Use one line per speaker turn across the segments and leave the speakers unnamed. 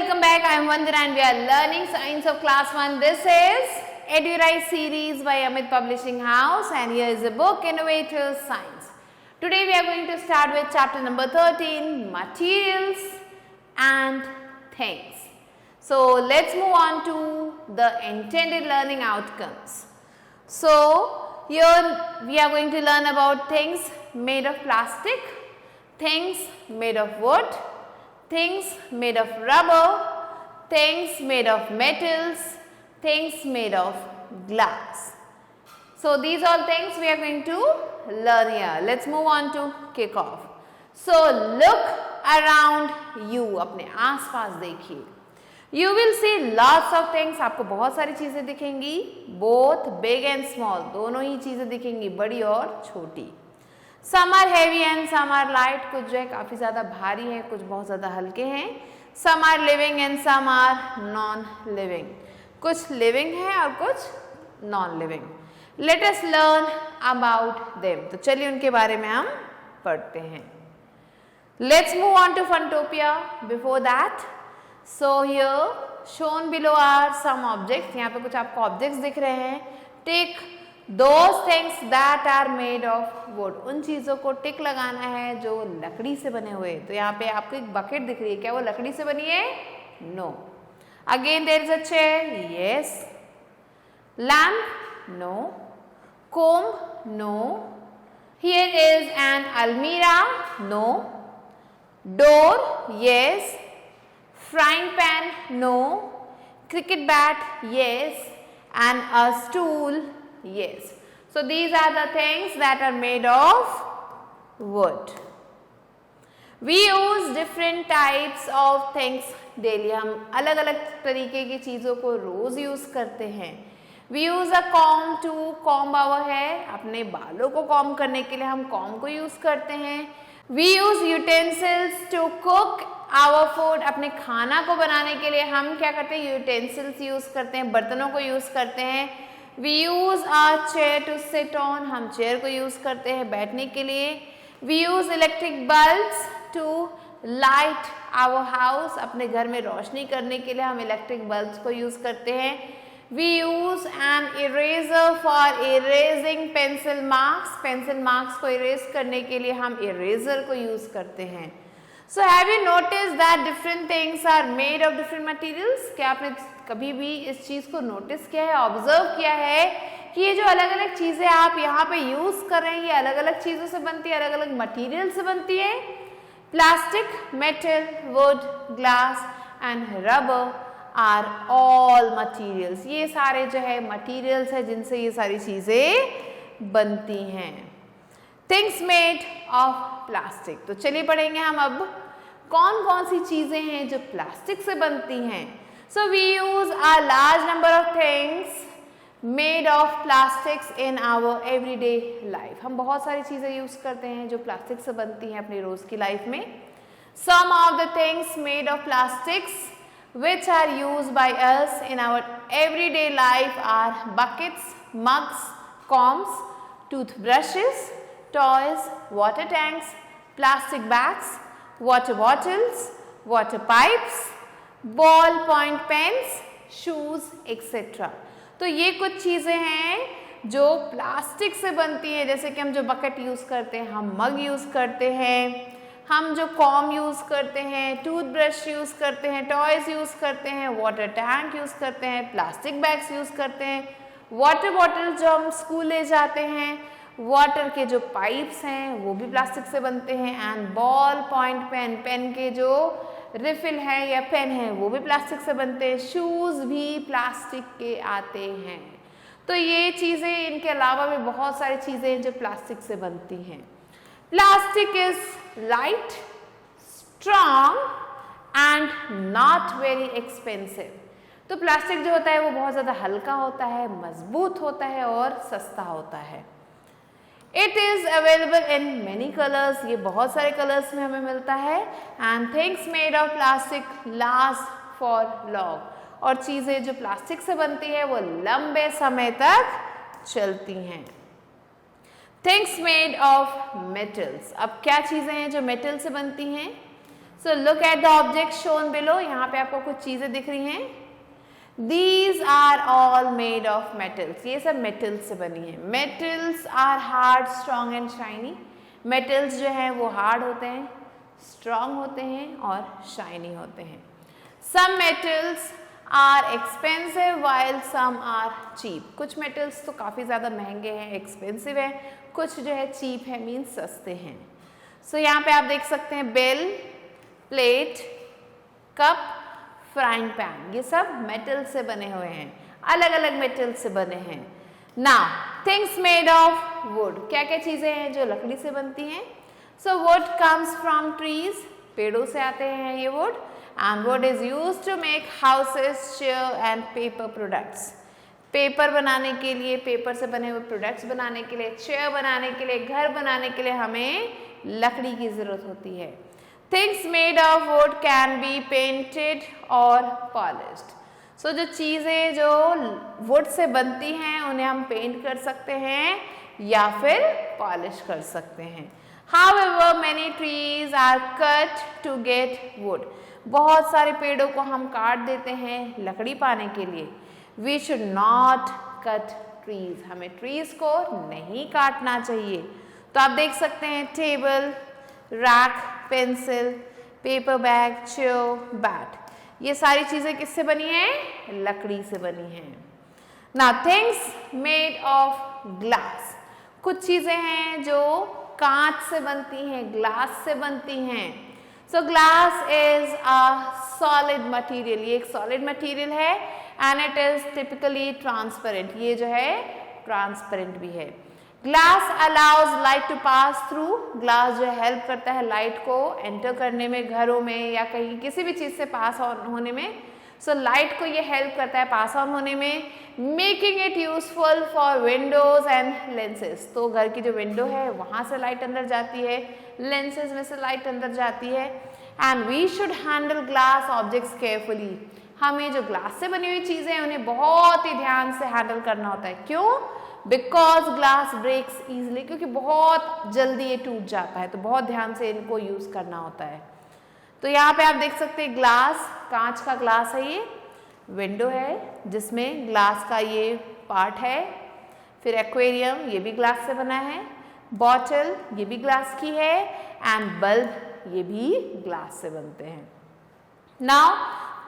welcome back. I am Vandana and we are learning science of class 1. This is EduRise series by Amit Publishing House and here is the book Innovative Science. Today we are going to start with chapter number 13, Materials and Things. So let's move on to the intended learning outcomes. So here we are going to learn about things made of plastic, things made of wood, things made of rubber, things made of metals, things made of glass. So these all things we are going to learn here. Let's move on to kick off. So look around you, अपने आसपास देखिए. You will see lots of things. आपको बहुत सारी चीजें दिखेंगी. Both big and small, दोनों ही चीजें दिखेंगी, बड़ी और छोटी. Some are heavy and some are light. कुछ जो है काफ़ी ज़्यादा भारी हैं, कुछ बहुत ज़्यादा हल्के हैं. Some are living and some are non-living. कुछ living है और कुछ non-living. Let us learn about them. तो चलिए उनके बारे में हम पढ़ते हैं. Let's move on to Funtopia. Before that, so here shown below are some objects. यहाँ पे कुछ आपको objects दिख रहे हैं. Take those things that are made of wood. उन चीज़ों को टिक लगाना है जो लकड़ी से बने हुए. तो यहाँ पे आपको एक बकेट दिख रही है, क्या वो लकड़ी से बनी है? No. Again there is a chair. Yes. Lamp? No. Comb? No. Here is an almirah? No. Door? Yes. Frying pan? No. Cricket bat? Yes. And a stool? Yes. So these are the things that are made of wood. We use different types of things daily. हम अलग अलग तरीके की चीज़ों को रोज़ use करते हैं. We use a comb to comb our hair. अपने बालों को comb करने के लिए हम comb को यूज़ करते हैं. We use utensils to cook our food. अपने खाना को बनाने के लिए हम क्या करते हैं? Utensils यूज़ करते हैं, बर्तनों को यूज़ करते हैं. We use a chair to sit on. हम चेयर को यूज़ करते हैं बैठने के लिए. We use electric bulbs to light our house. अपने घर में रोशनी करने के लिए हम इलेक्ट्रिक बल्ब्स को यूज़ करते हैं. We use an eraser for erasing pencil marks. Pencil marks को इरेज करने के लिए हम इरेजर को यूज़ करते हैं. So have you noticed that different things are made of different materials? क्या आपने कभी भी इस चीज़ को नोटिस किया है, ऑब्जर्व किया है कि ये जो अलग अलग चीज़ें आप यहाँ पे यूज़ कर रहे हैं ये अलग अलग चीज़ों से बनती है, अलग अलग मटेरियल से बनती है. Plastic, metal, wood, glass and rubber are all materials. ये सारे जो है मटेरियल्स है जिनसे ये सारी चीज़ें बनती हैं. Things made of plastic. तो चलिए पढ़ेंगे हम अब कौन कौन सी चीज़ें हैं जो प्लास्टिक से बनती हैं. So we use a large number of things made of plastics in our everyday life. हम बहुत सारी चीज़ें यूज़ करते हैं जो प्लास्टिक से बनती हैं अपनी रोज़ की लाइफ में. Some of the things made of plastics which are used by us in our everyday life are buckets, mugs, combs, toothbrushes, toys, water tanks, plastic bags, water bottles, water pipes, ball point pens, shoes etcetera. तो ये कुछ चीज़ें हैं जो plastic से बनती हैं. जैसे कि हम जो बकेट यूज़ करते हैं, हम मग यूज़ करते हैं, हम जो कॉम यूज़ करते हैं, टूथब्रश यूज़ करते हैं, टॉयज़ यूज़ करते हैं, वाटर टैंक यूज़ करते हैं, प्लास्टिक बैग्स यूज़ करते हैं, वाटर बॉटल जो हम स्कूल ले जाते हैं, वाटर के जो पाइप्स हैं वो भी प्लास्टिक से बनते हैं. And ball point pen, pen के जो रिफिल है या पेन है वो भी प्लास्टिक से बनते हैं. शूज़ भी प्लास्टिक के आते हैं. तो ये चीज़ें, इनके अलावा भी बहुत सारी चीज़ें हैं जो प्लास्टिक से बनती हैं. Plastic is light, strong and not very expensive. तो प्लास्टिक जो होता है वो बहुत ज़्यादा हल्का होता है, मजबूत होता है और सस्ता होता है. It is available in many colors. ये बहुत सारे कलर्स में हमें मिलता है. And things made of plastic last for long. और चीज़ें जो प्लास्टिक से बनती है वो लंबे समय तक चलती हैं. Things made of metals. अब क्या चीज़ें हैं जो मेटल से बनती हैं? So look at the object shown below, यहाँ पे आपको कुछ चीजें दिख रही हैं. These are all made of metals. ये सब metals से बनी है. Metals are hard, strong and shiny. Metals जो हैं वो hard होते हैं, strong होते हैं और shiny होते हैं. Some metals are expensive while some are cheap. कुछ metals तो काफ़ी ज़्यादा महंगे हैं, expensive हैं, कुछ जो है cheap है, means सस्ते हैं. So यहाँ पे आप देख सकते हैं bill, plate, cup, frying pan, ये सब मेटल से बने हुए हैं, अलग अलग मेटल से बने हैं. Now things made of wood, क्या क्या चीजें हैं जो लकड़ी से बनती हैं. So wood comes from trees, पेड़ों से आते हैं ये wood. And wood is used to make houses, chair and paper products. Paper बनाने के लिए, पेपर से बने हुए प्रोडक्ट्स बनाने के लिए, चेयर बनाने के लिए, घर बनाने के लिए हमें लकड़ी की जरूरत होती है. Things made of wood can be painted or polished. So जो चीज़ें जो wood से बनती हैं उन्हें हम पेंट कर सकते हैं या फिर पॉलिश कर सकते हैं. However, many trees are cut to get wood. बहुत सारे पेड़ों को हम काट देते हैं लकड़ी पाने के लिए. We should not cut trees. हमें trees को नहीं काटना चाहिए. तो आप देख सकते हैं table, rack, pencil, paper bag, chair, bat, ये सारी चीजें किससे बनी हैं? लकड़ी से बनी हैं. Now things made of glass, कुछ चीजें हैं जो कांच से बनती हैं, ग्लास से बनती हैं. So glass is a solid material, ये एक सॉलिड मटेरियल है and it is typically transparent, ये जो है ट्रांसपेरेंट भी है. Glass allows light to pass through, glass जो हेल्प करता है लाइट को एंटर करने में, घरों में या कहीं किसी भी चीज़ से पास ऑन होने में. सो लाइट को ये हेल्प करता है पास ऑन होने में. Making it useful for Windows and lenses, तो घर की जो विंडो है वहाँ से लाइट अंदर जाती है, लेंसेज में से लाइट अंदर जाती है. And we should handle glass objects carefully, हमें जो ग्लास से बनी हुई चीज़ें हैं उन्हें बहुत ही ध्यान से हैंडल करना होता है. क्यों? बिकॉज ग्लास ब्रेक्स ईजिली, क्योंकि बहुत जल्दी ये टूट जाता है, तो बहुत ध्यान से इनको यूज करना होता है. तो यहाँ पे आप देख सकते हैं ग्लास, कांच का ग्लास है, ये विंडो है जिसमें ग्लास का ये पार्ट है. फिर एक्वेरियम, ये भी ग्लास से बना है. बॉटल, ये भी ग्लास की है. एंड बल्ब, ये भी ग्लास से बनते हैं. Now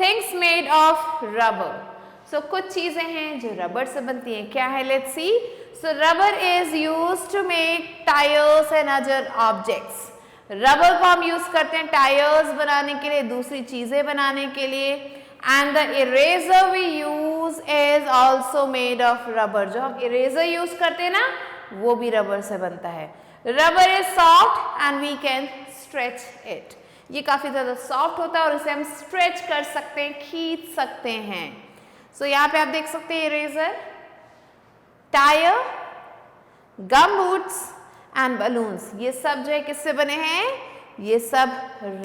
things made of rubber, so कुछ चीजें हैं जो रबर से बनती हैं. क्या है? Let's see. So rubber is used to make tyres and other objects. Rubber को हम यूज करते हैं टायर्स बनाने के लिए, दूसरी चीजें बनाने के लिए. And the eraser we use is also made of rubber, जो हम इरेजर यूज करते हैं ना वो भी रबर से बनता है. Rubber is soft and we can stretch it, ये काफी ज्यादा सॉफ्ट होता है और इसे हम स्ट्रेच कर सकते हैं, खींच सकते हैं. सो यहाँ पे आप देख सकते हैं eraser, tyre, gum boots and balloons, ये सब जो है किससे बने हैं? ये सब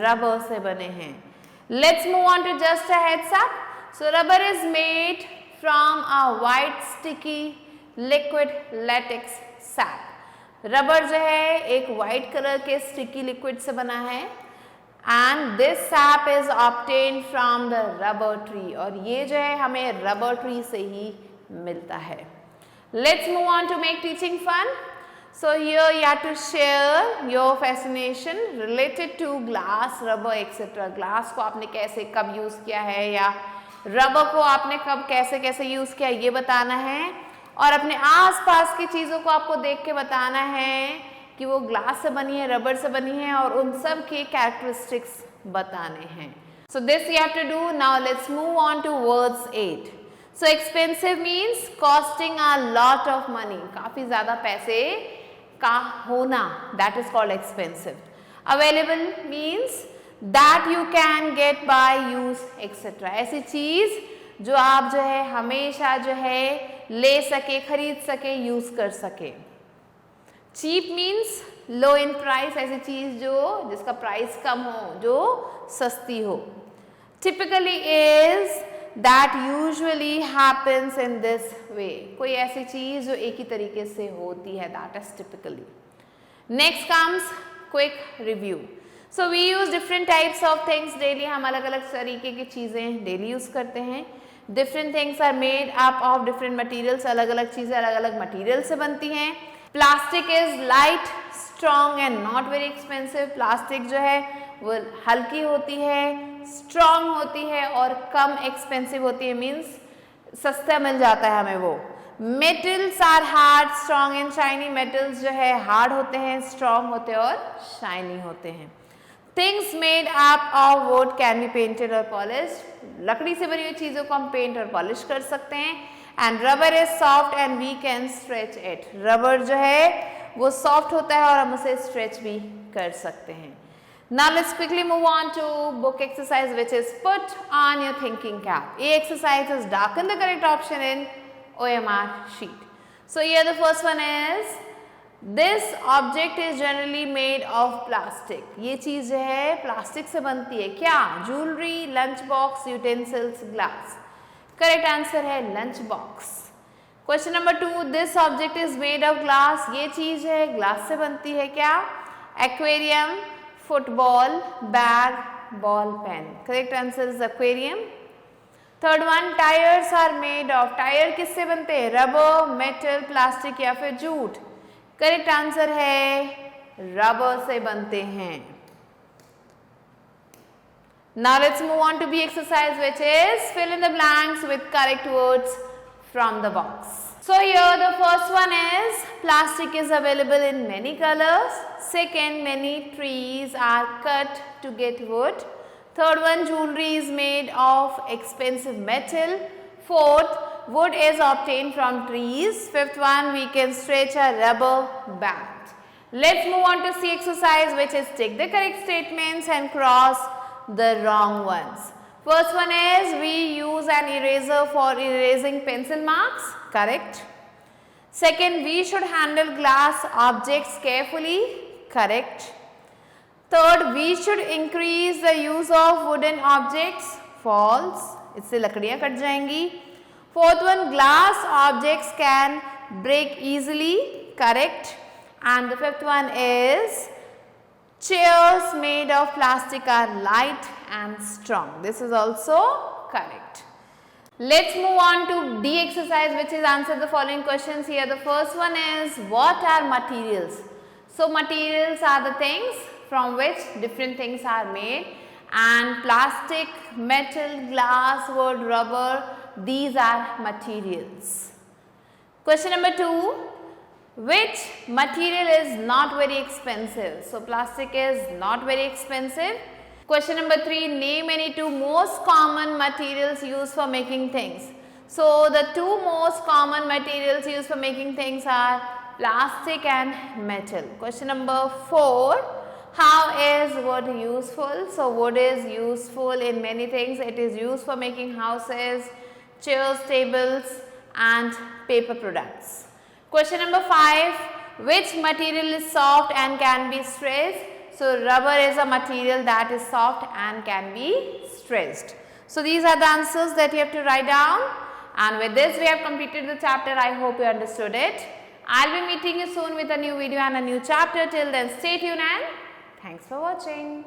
रबर से बने हैं. Let's move on to just a heads up. So rubber is made from a white sticky liquid latex sap. Rubber जो है एक वाइट कलर के स्टिकी लिक्विड से बना है. And this sap is obtained from the rubber tree, और ये जो है हमें रबर ट्री से ही मिलता है. Let's move on to make teaching fun. So here you have to share your fascination related to glass, rubber etcetera. Glass को आपने कैसे कब यूज किया है या रबर को आपने कब कैसे कैसे यूज किया ये बताना है, और अपने आसपास की चीजों को आपको देख के बताना है कि वो ग्लास से बनी है, रबर से बनी है, और उन सब के कैरेक्टरिस्टिक्स बताने हैं. So this you have to do. Now let's move on to words 8. So expensive means costing a lot of money, काफी ज्यादा पैसे का होना, that is called expensive. Available means that you can get by use etcetera, ऐसी चीज जो आप जो है हमेशा जो है ले सके, खरीद सके, यूज कर सके. Cheap means low in price, ऐसी चीज जो जिसका प्राइस कम हो, जो सस्ती हो. Typically is that usually happens in this way, कोई ऐसी चीज जो एक ही तरीके से होती है, that is typically. Next comes quick review. So we use different types of things daily, हम अलग अलग तरीके की चीज़ें डेली यूज़ करते हैं. Different things are made up of different materials, अलग अलग चीज़ें अलग अलग मटीरियल से बनती हैं. Plastic is light, strong and not very expensive. Plastic जो है वो हल्की होती है, स्ट्रॉन्ग होती है और कम एक्सपेंसिव होती है, मीन्स सस्ता मिल जाता है हमें वो. Metals are hard, strong and shiny. Metals जो है हार्ड होते हैं, स्ट्रॉन्ग होते हैं और शाइनी होते हैं. Things made up of would can be painted और पॉलिश्ड. लकड़ी से बनी हुई चीज़ों को हम पेंट और पॉलिश कर सकते हैं. And rubber is soft and we can stretch it. Rubber जो है वो सॉफ्ट होता है और हम उसे स्ट्रेच भी कर सकते हैं. Now let's quickly move on to book exercise, which is put on your thinking cap. A exercise is darken the correct option in OMR sheet. So here the first one is, this object is generally made of plastic. ये चीज़ जो है plastic से बनती है. क्या? Jewelry, lunch box, utensils, glass. Correct answer है lunch box. Question number 2, this object is made of glass. ये चीज़ है ग्लास से बनती है. क्या? Aquarium, football, bag, ball pen. Correct answer is aquarium. Third one, tires are made of. Tyre किससे बनते हैं? रबर, मेटल, प्लास्टिक या फिर जूट. करेक्ट आंसर है रबर से बनते हैं. Now let's move on to B exercise, which is fill in the blanks with correct words from the box. So here the first one is, plastic is available in many colors. Second, many trees are cut to get wood. Third one, jewelry is made of expensive metal. Fourth, wood is obtained from trees. Fifth one, we can stretch a rubber band. Let's move on to C exercise, which is take the correct statements and cross the wrong ones. First one is, we use an eraser for erasing pencil marks. Correct. Second, we should handle glass objects carefully. Correct. Third, we should increase the use of wooden objects. False. इससे लकड़ियाँ cut जाएंगी. Fourth one, glass objects can break easily. Correct. And the fifth one is, chairs made of plastic are light and strong. This is also correct. Let's move on to D exercise, which is answer the following questions here. The first one is, what are materials? So materials are the things from which different things are made, and plastic, metal, glass, wood, rubber, these are materials. Question number 2, which material is not very expensive? So plastic is not very expensive. Question number 3, name any two most common materials used for making things. So the two most common materials used for making things are plastic and metal. Question number 4, how is wood useful? So wood is useful in many things. It is used for making houses, chairs, tables and paper products. Question number 5, which material is soft and can be stretched? So rubber is a material that is soft and can be stretched. So these are the answers that you have to write down, and with this we have completed the chapter. I hope you understood it. I'll be meeting you soon with a new video and a new chapter. Till then, stay tuned and thanks for watching.